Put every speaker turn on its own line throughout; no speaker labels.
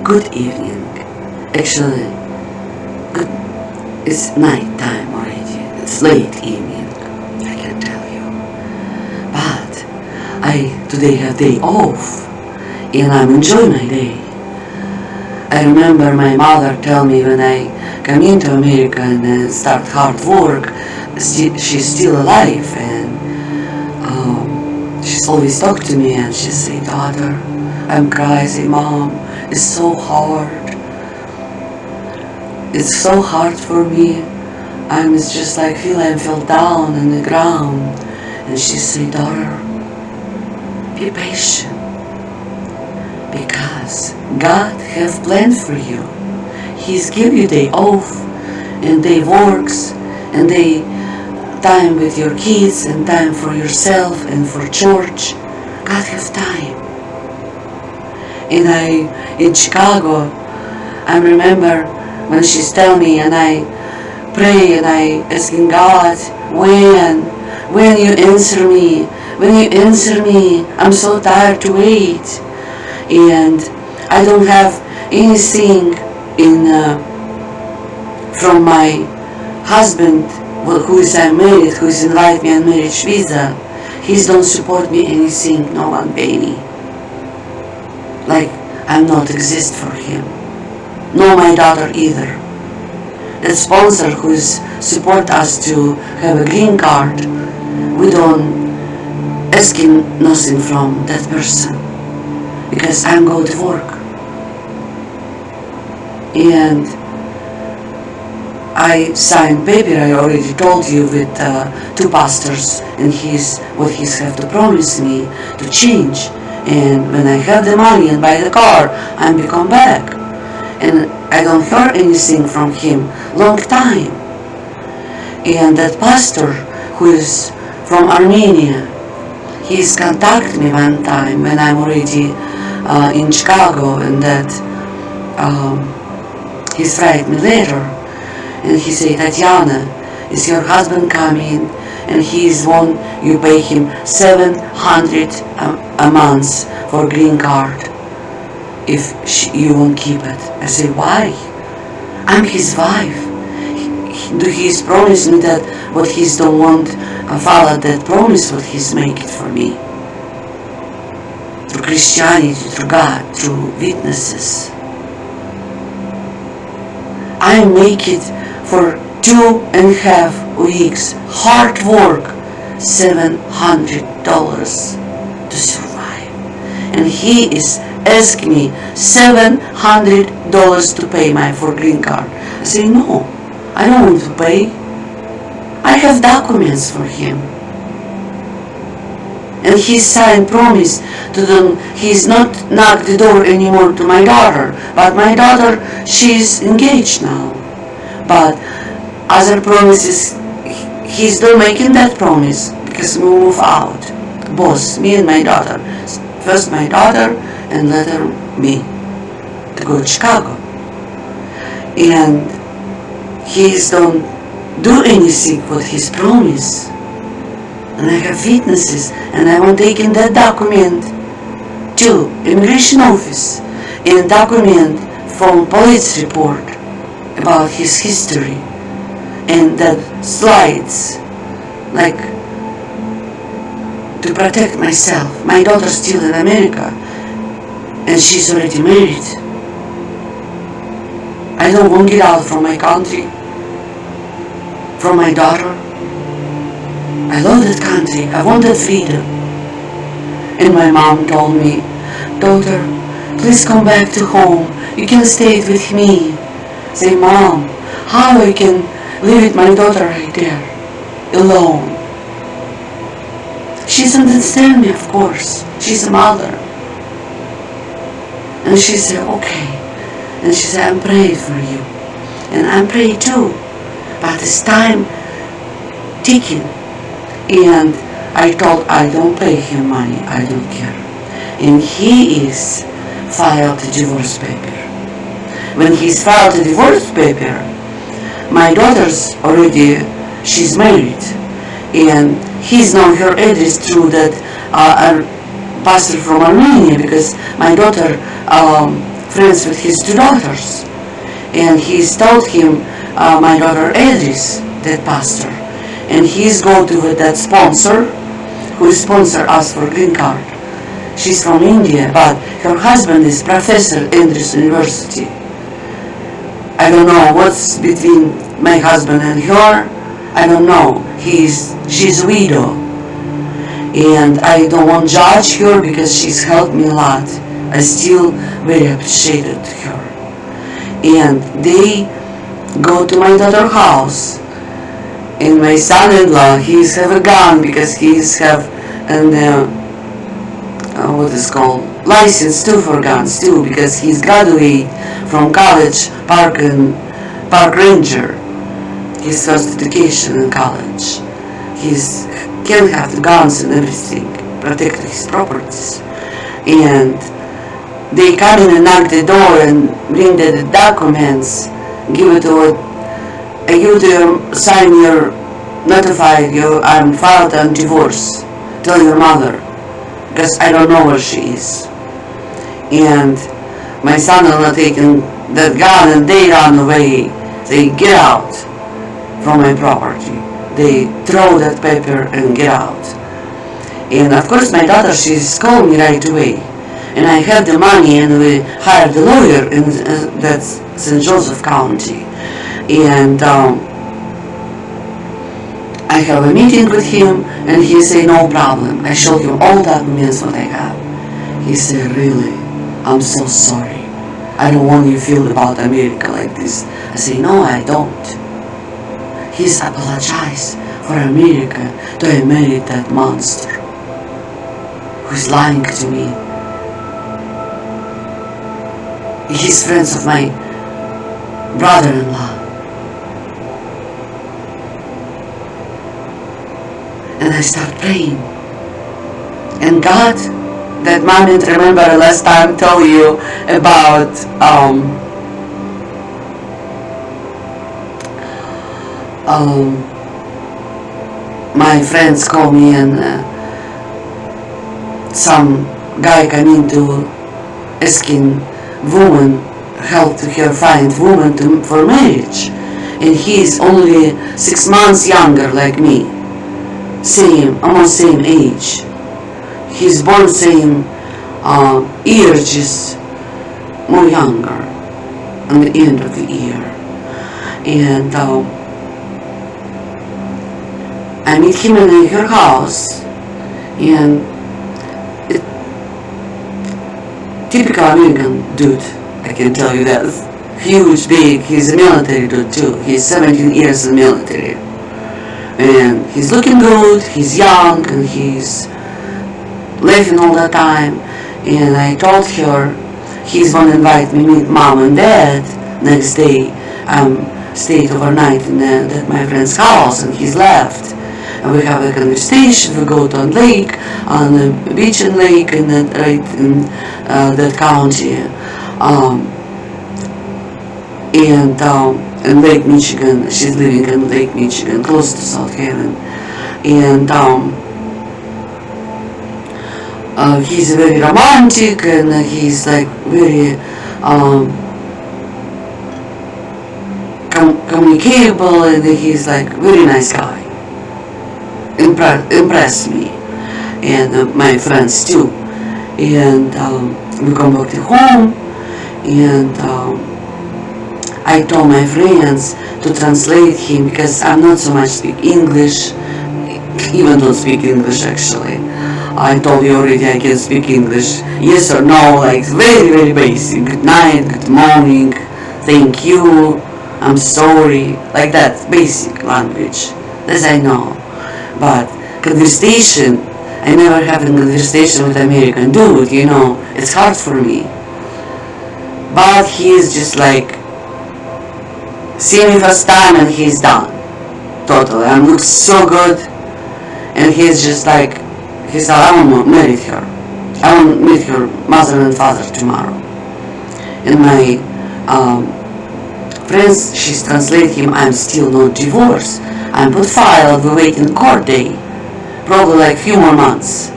Good evening. Actually, good. It's night time already. It's late evening. I can tell you. But I today have day off, and I'm enjoying my day. I remember my mother tell me when I come into America and start hard work, she's still alive, and she's always talk to me and she say, daughter, I'm crazy, mom, it's so hard. It's so hard for me. It's just like I fell down on the ground. And she say, daughter, be patient, because God have planned for you. He's give you day off, and day works, and day time with your kids, and time for yourself and for church. God have time. And in Chicago, I remember when she's telling me, and I pray and I asking God, when you answer me, I'm so tired to wait, and I don't have anything from my husband, who is married, who is invite me on marriage visa. He don't support me anything, no one pay me. Like I'm not exist for him. No, my daughter either. The sponsor who's support us to have a green card, we don't asking nothing from that person, because I'm going to work. And I signed paper, I already told you, with two pastors, and what he's have to promise me to change. And when I have the money and buy the car, I become back. And I don't hear anything from him long time. And that pastor who is from Armenia, he's contacted me one time when I'm already in Chicago, and that he's write me later, and he say, Tatiana, is your husband coming? And he's one, you pay him $700 a month for green card if you won't keep it. I say, why? I'm his wife. He's promised me that what he's don't want follow that promise what he's make it for me. Through Christianity, through God, through witnesses. I make it for 2.5 weeks, hard work, $700 to survive. And he is asking me $700 to pay for green card. I say, no, I don't want to pay. I have documents for him. And he signed promise to them. He's not knocked the door anymore to my daughter. But my daughter, she's engaged now. But other promises, he's not making that promise, because we move out. Both, me and my daughter. First my daughter, and later me, to go to Chicago. And he's don't do anything with his promise. And I have witnesses, and I want taking that document to immigration office, and document from police report about his history, and that slides, like, to protect myself. My daughter's still in America, and she's already married. I don't want to get out from my country, from my daughter. I love that country. I want that freedom. And my mom told me, daughter, please come back to home. You can stay with me. Say, mom, how I can live with my daughter right there, alone? She's understand me, of course. She's a mother. And she said, okay. And she said, I'm praying for you. And I'm praying too. But it's time ticking. And I told, I don't pay him money, I don't care. And he is filed a divorce paper. When he's filed a divorce paper, my daughter's already, she's married. And he's known her address through that pastor from Armenia, because my daughter friends with his two daughters. And he's told him my daughter Edris, that pastor. And he's go to with that sponsor who sponsor us for green card. She's from India, but her husband is professor at Andrews University. I don't know what's between my husband and her. I don't know. She's a widow. And I don't want to judge her because she's helped me a lot. I still very appreciated her. And they go to my daughter's house. And my son-in-law, he's have a gun because he's have what is called license too for guns too, because he's graduate from college park ranger. His first education in college. He's can have the guns and everything, protect his properties. And they come in and knock the door and bring the documents, give it to your sign your notified you I'm filed on divorce. Tell your mother, because I don't know where she is. And my son-in-law taking that gun and they run away. They get out from my property. They throw that paper and get out. And of course my daughter, she's called me right away. And I have the money and we hired a lawyer in that's St. Joseph County. And I have a meeting with him and he say no problem. I showed him all documents what I have. He said, really, I'm so sorry. I don't want you to feel about America like this. I say, no, I don't. He's apologized for America to have married that monster who's lying to me. He's friends of my brother-in-law. And I start praying. And God, that moment, remember last time I told you about my friends call me and some guy come into asking woman help to her find woman for marriage, and he's only 6 months younger like me, almost same age. He's born same year, just more younger on the end of the year. And I meet him in her house, and typical American dude, I can tell you that. Huge, big, he's a military dude too. He's 17 years in the military. And he's looking good, he's young, and he's laughing all the time. And I told her he's gonna invite me meet mom and dad next day. Stayed overnight in my friend's house, and he's left. And we have a conversation. We go to a lake, on the beach and lake, and right in that county, in Lake Michigan. She's living in Lake Michigan, close to South Haven, and he's very romantic, and he's like very communicable, and he's like very nice guy. Impressed me, and my friends too. And we come back to home, and I told my friends to translate him because I'm not so much speak English, even don't speak English actually. I told you already I can speak English, yes or no, like very, very basic. Good night, good morning, thank you, I'm sorry, like that, basic language. This I know. But conversation, I never have a conversation with American dude, it's hard for me. But he is just like, see me first time and he's done. Totally, I look so good. And he's just like, he said, I want to marry her. I want to meet her mother and father tomorrow. And my friends, she's translated him, I'm still not divorced. I'm put file, we wait in court day, probably like few more months.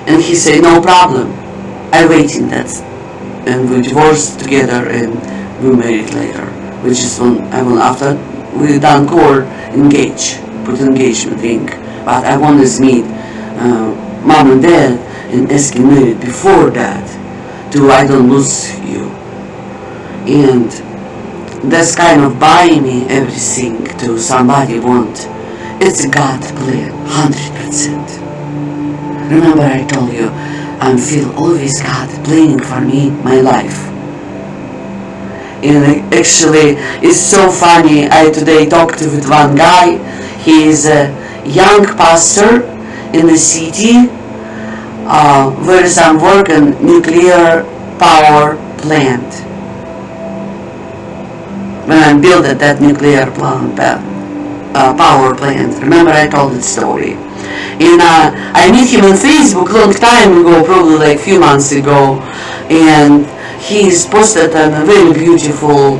And he said, no problem, I'm waiting that and we divorced together, and we married later, which is when after we done court, put engagement ring. But I always meet mom and dad and asking married before that, to I don't lose you. And that's kind of buying me everything to somebody want. It's God plan, 100%. Remember I told you, I feel always God planning for me my life. And actually, it's so funny. I today talked with one guy. He is a young pastor in the city where some work in nuclear power plant. When I built that nuclear power plant, remember I told that story. And I met him on Facebook long time ago, probably like few months ago, and he's posted a very beautiful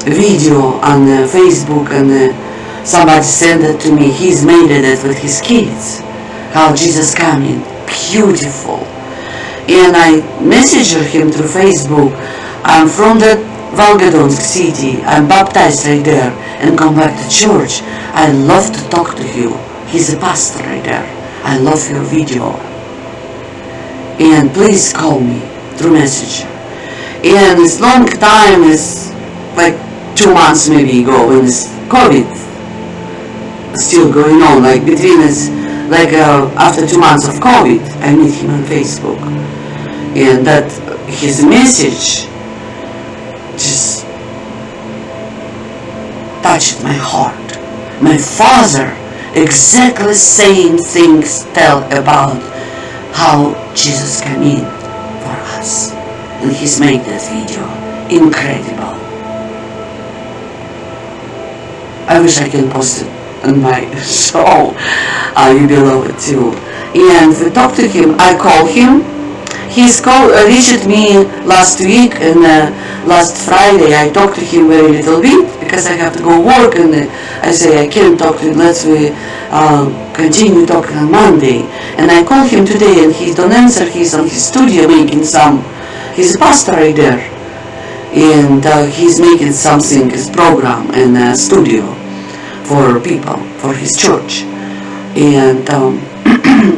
video on Facebook, and somebody sent it to me. He's made it with his kids, how Jesus coming, beautiful. And I messaged him through Facebook. I'm from that Volgodonsk city. I'm baptized right there and come back to church. I love to talk to you. He's a pastor right there. I love your video. And please call me through Messenger. And it's long time, it's like 2 months maybe ago, when it's COVID still going on, like between us, like after 2 months of COVID, I meet him on Facebook. And that his message just touched my heart. My father exactly same things tell about how Jesus came in for us, and he's made that video incredible. I wish I can post it on my show. You below it too. And we talked to him. I called him. He's reached me last week, and last Friday I talked to him very little bit because I have to go work, and I say I can't talk to him. Let's continue talking on Monday. And I called him today, and he don't answer. He's on his studio making some. He's a pastor right there, and he's making something, his program in a studio for people for his church, and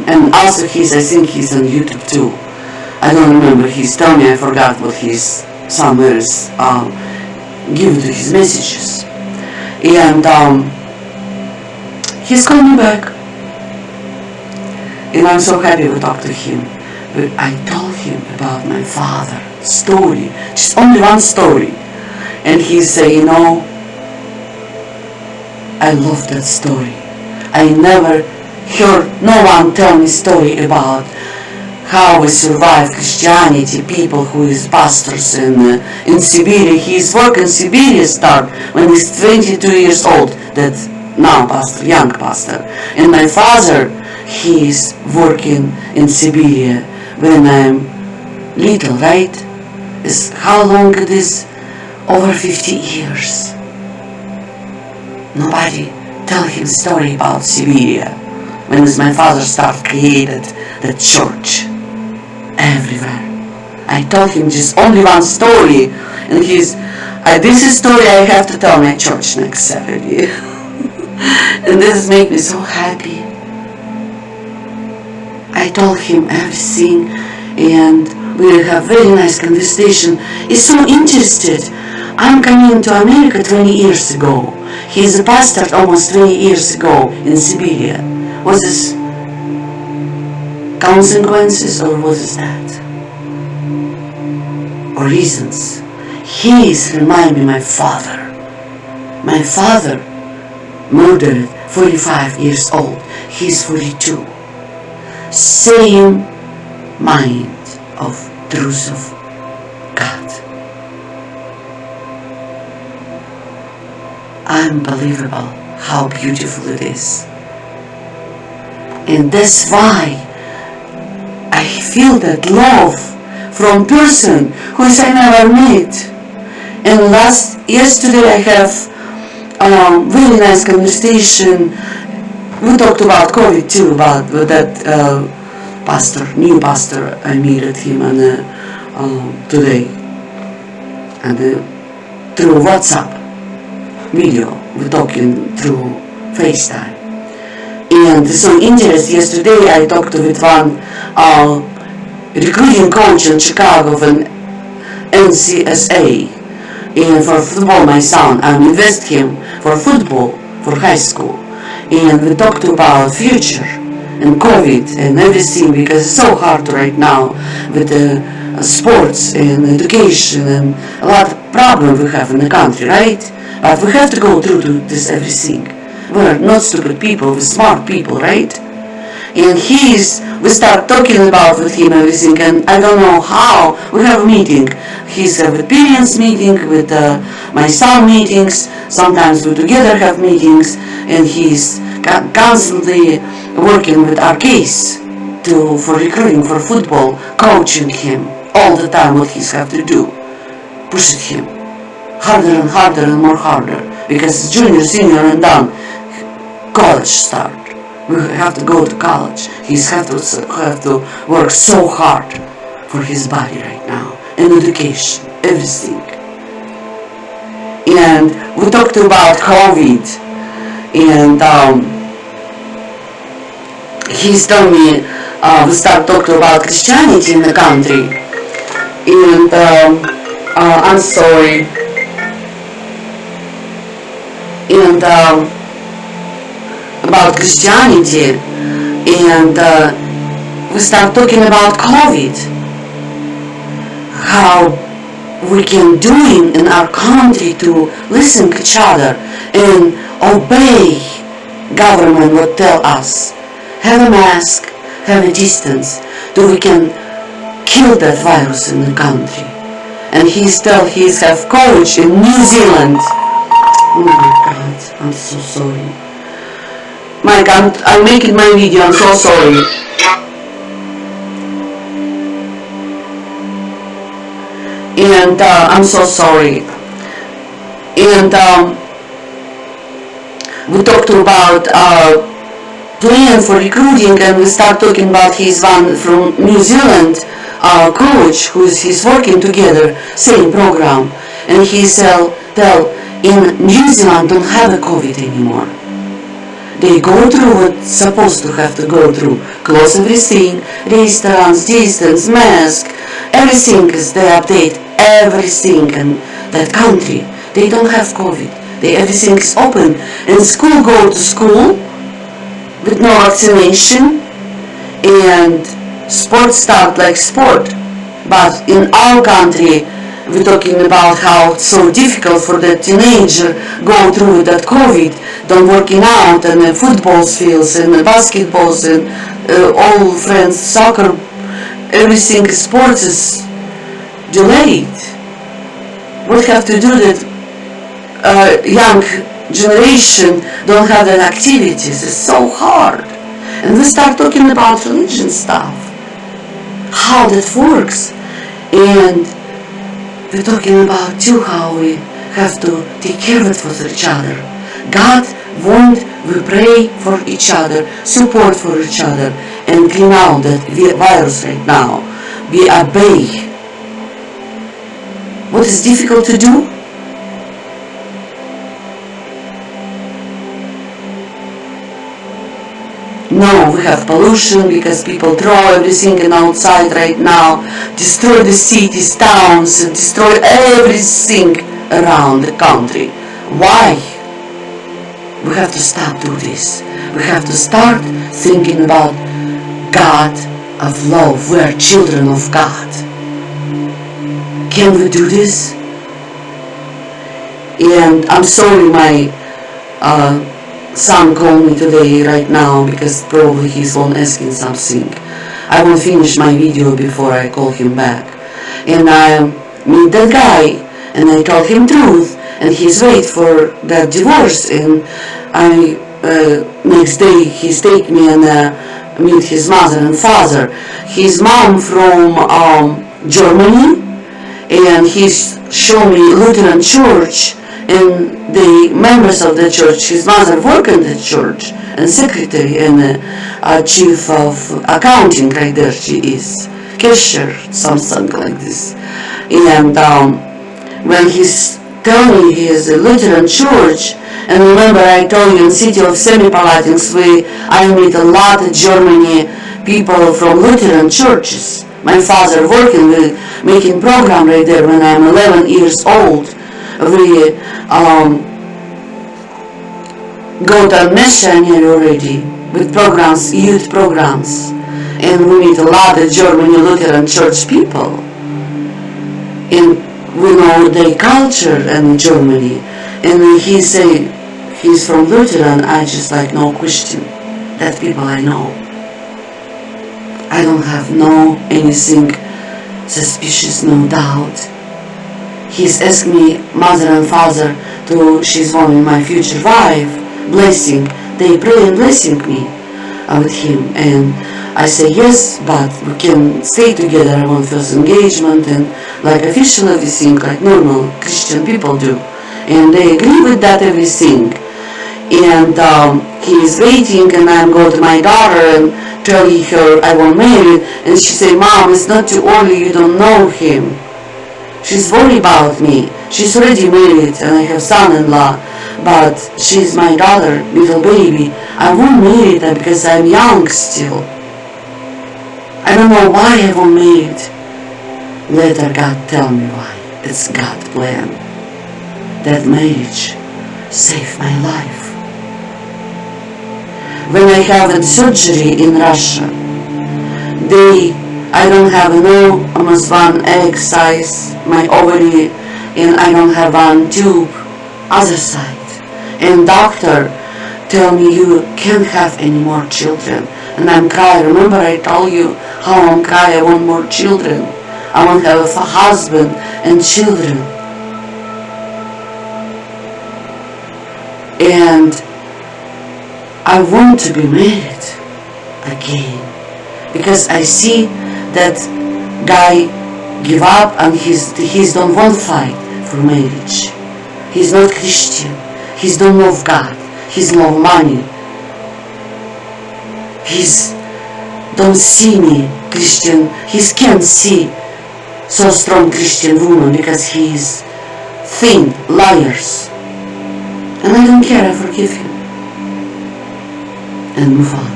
and also I think he's on YouTube too. I don't remember. He's telling me, I forgot what he's somewhere given to his messages. And he's called me back. And I'm so happy we talked to him. But I told him about my father's story. Just only one story. And he said, I love that story. I never heard no one tell me story about how we survive Christianity, people who is pastors in Siberia. His work in Siberia start when he's 22 years old, that now pastor, young pastor. And my father, he is working in Siberia when I'm little, right? Is how long it is? Over 50 years. Nobody tell him story about Siberia. When my father started created the church everywhere. I told him just only one story, and this is story I have to tell my church next Saturday. And this makes me so happy. I told him everything, and we will have very nice conversation. He's so interested. I'm coming to America 20 years ago. He's a pastor almost 20 years ago in Siberia. Was this consequences, or what is that? Or reasons? He is remind me my father. My father murdered 45 years old. He's 42. Same mind of truth of God. Unbelievable how beautiful it is. And that's why I feel that love from person who I never met. And yesterday I have really nice conversation. We talked about COVID too, about that pastor, new pastor. I met him on today, and through WhatsApp video, we're talking through FaceTime. And so interesting, yesterday I talked with one recruiting coach in Chicago from NCSA, and for football my son, I invest him for football, for high school, and we talked about future and COVID and everything, because it's so hard right now with the sports and education and a lot of problems we have in the country, right? But we have to go through to this everything. We're not stupid people, we're smart people, right? And we start talking about with him everything, and I don't know how, we have a meeting. He's have a parents meeting with my son meetings, sometimes we together have meetings, and he's constantly working with our case for recruiting for football, coaching him all the time what he's have to do, pushing him harder and harder and more harder, because it's junior, senior and done, college start. We have to go to college. He's have to work so hard for his body right now, and education, everything. And we talked about COVID, and he's telling me we start talking about Christianity in the country, and I'm sorry, and about Christianity, and we start talking about COVID, how we can do in our country to listen to each other and obey government what tell us. Have a mask, have a distance, so we can kill that virus in the country. And he's have coach in New Zealand. Oh my God, I'm so sorry. Mike, I'm making my video, I'm so sorry. And I'm so sorry. And we talked about plan for recruiting, and we start talking about his one from New Zealand coach he's working together, same program, and he tell in New Zealand don't have a COVID anymore. They go through what's supposed to have to go through. Close everything, restaurants, distance, mask, everything is they update everything in that country. They don't have COVID. Everything is open. And school go to school with no vaccination, and sports start like sport. But in our country, we're talking about how it's so difficult for the teenager go through that COVID, don't working out, and the football fields and the basketballs and all friends, soccer, everything, sports is delayed. What have to do that young generation don't have that activities? It's so hard. And we start talking about religion stuff, how that works, and we're talking about too how we have to take care of it for each other. God wants we pray for each other, support for each other, and clean out that virus right now. We obey. What is difficult to do? No, we have pollution because people throw everything in outside right now, destroy the cities, towns, destroy everything around the country. Why? We have to stop doing this. We have to start thinking about God of love. We are children of God. Can we do this? And I'm sorry my son called me today right now because probably he's on asking something. I will finish my video before I call him back. And I meet that guy and I told him truth, and he's wait for that divorce, and next day he's take me and meet his mother and father. His mom from Germany, and he's show me Lutheran church and the members of the church. His mother work in the church and secretary and chief of accounting right there she is. Kesher, something like this. And when he's telling me he is a Lutheran church, and remember I told you in the city of Semipalatinsk I meet a lot of Germany people from Lutheran churches. My father working with making program right there when I'm 11 years old. We go to missionary already with programs, youth programs, and we meet a lot of Germany Lutheran church people. And we know their culture in Germany. And he say he's from Lutheran, I just like no question. That people I know. I don't have no anything suspicious, no doubt. He's asked me, mother and father, she's one of my future wife, blessing. They pray and blessing me with him. And I say yes, but we can stay together. I want first engagement and like official everything, like normal Christian people do. And they agree with that everything. And he is waiting, and I'm going to my daughter and telling her I want married, and she say, Mom, it's not too early, you don't know him. She's worried about me. She's already married, and I have son-in-law, but she's my daughter, little baby. I won't marry her because I'm young still. I don't know why I won't marry it. Later God tell me why. It's God's plan. That marriage saved my life. When I have surgery in Russia, I don't have almost one egg size, my ovary, and I don't have one tube, other side. And doctor tell me you can't have any more children. And I'm crying. Remember I told you how I'm crying, I want more children. I want to have a husband and children. And I want to be married again, because I see that guy give up and he's don't want fight for marriage. He's not Christian. He's don't love God. He's love money. He's don't see me Christian. He can't see so strong Christian woman because he's thin, liars. And I don't care, I forgive him. And move on.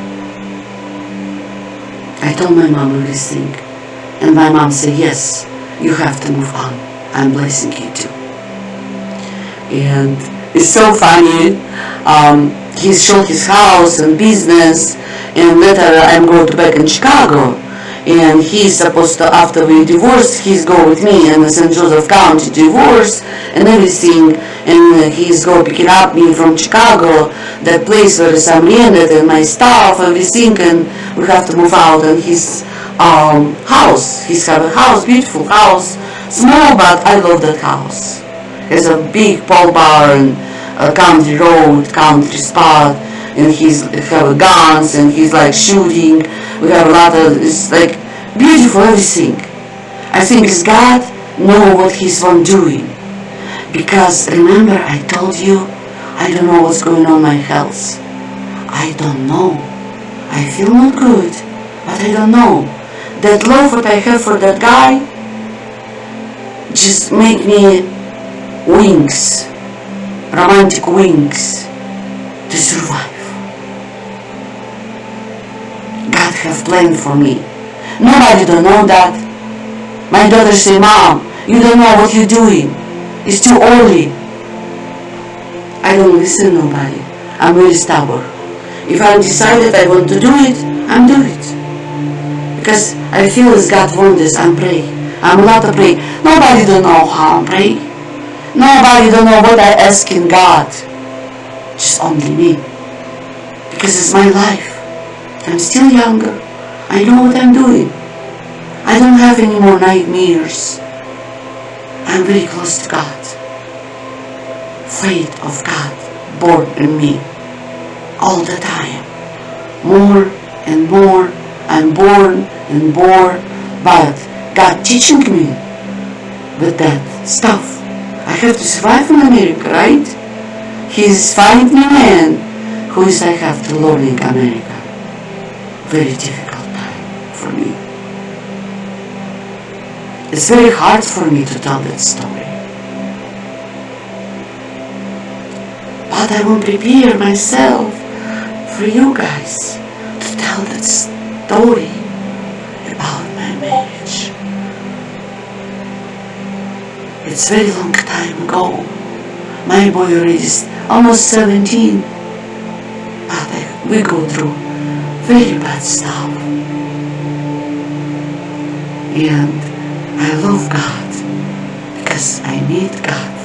I told my mom everything, and my mom said, yes, you have to move on. I'm blessing you too. And it's so funny. He showed his house and business, and later I'm going back in Chicago. And he's supposed to, after we divorce, he's go with me in the St. Joseph County divorce and everything. And he's go picking up me from Chicago, that place where I'm rented and my stuff, everything, and we have to move out. And his house, he's have a house, beautiful house, small, but I love that house. It's a big pole barn, a country road, country spot, and he's have guns and he's like shooting. We have a lot of, it's like beautiful everything. I think it's God know what he's one doing. Because remember I told you, I don't know what's going on in my health. I don't know. I feel not good, but I don't know. That love that I have for that guy just make me wings, romantic wings to survive. God have planned for me. Nobody don't know that. My daughter say, Mom, you don't know what you're doing. It's too early. I don't listen to nobody. I'm very stubborn. If I decided I want to do it, I'm do it. Because I feel as God wants this, I'm pray. I'm allowed to pray. Nobody don't know how I'm pray. Nobody don't know what I ask in God. Just only me. Because it's my life. I'm still younger. I know what I'm doing. I don't have any more nightmares. I'm very close to God. Faith of God born in me all the time. More and more. I'm born and born, but God teaching me with that stuff. I have to survive in America, right? He's finding me man who is I have to learn in America. Very difficult time for me. It's very hard for me to tell that story. But I will prepare myself for you guys to tell that story about my marriage. It's very long time ago. My boy already is almost 17. But we go through very bad stuff. And I love God because I need God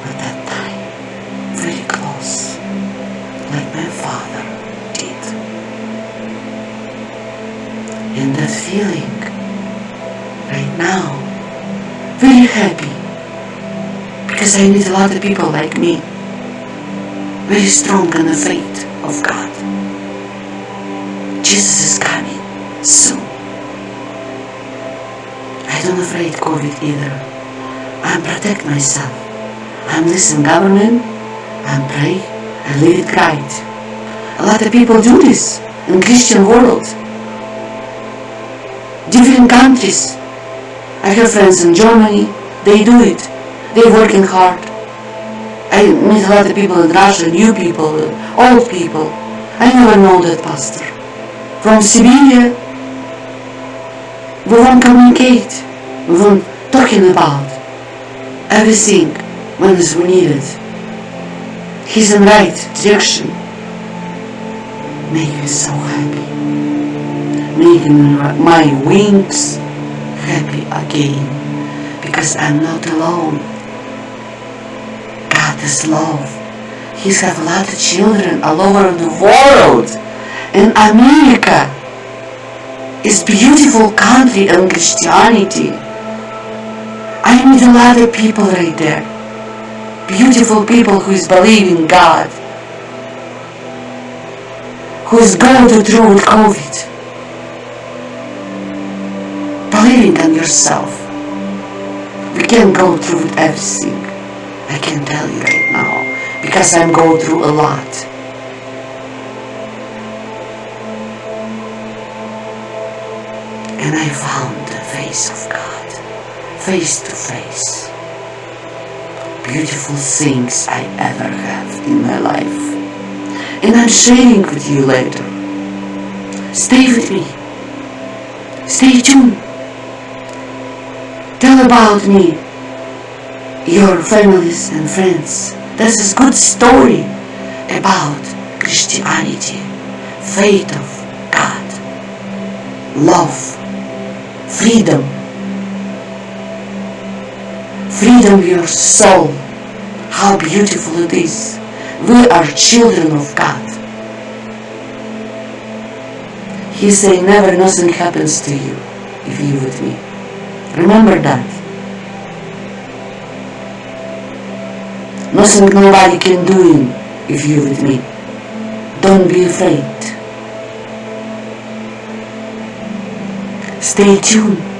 at that time, very close, like my father did. And that feeling right now, very happy, because I need a lot of people like me, very strong in the faith of God. Jesus is coming soon. I don't afraid COVID either. I protect myself. I'm listen government. I pray. I live it right. A lot of people do this in Christian world. Different countries. I have friends in Germany. They do it. They're working hard. I meet a lot of people in Russia, new people, old people. I never know that pastor. From Siberia, we won't communicate. We won't talking about everything when it's needed. He's in right direction. Make me so happy. Making my wings happy again. Because I'm not alone. God is love. He's have a lot of children all over the world. In America is beautiful country in Christianity. I meet a lot of people right there. Beautiful people who is believing God. Who is going through with COVID. Believing in yourself. We can go through with everything. I can tell you right now. Because I'm going through a lot. And I found the face of God. Face to face. Beautiful things I ever have in my life. And I'm sharing with you later. Stay with me. Stay tuned. Tell about me, your families and friends. This is good story about Christianity, faith of God, love, freedom. Freedom your soul. How beautiful it is. We are children of God. He say never nothing happens to you if you with me. Remember that. Nothing nobody can do if you with me. Don't be afraid. Stay tuned.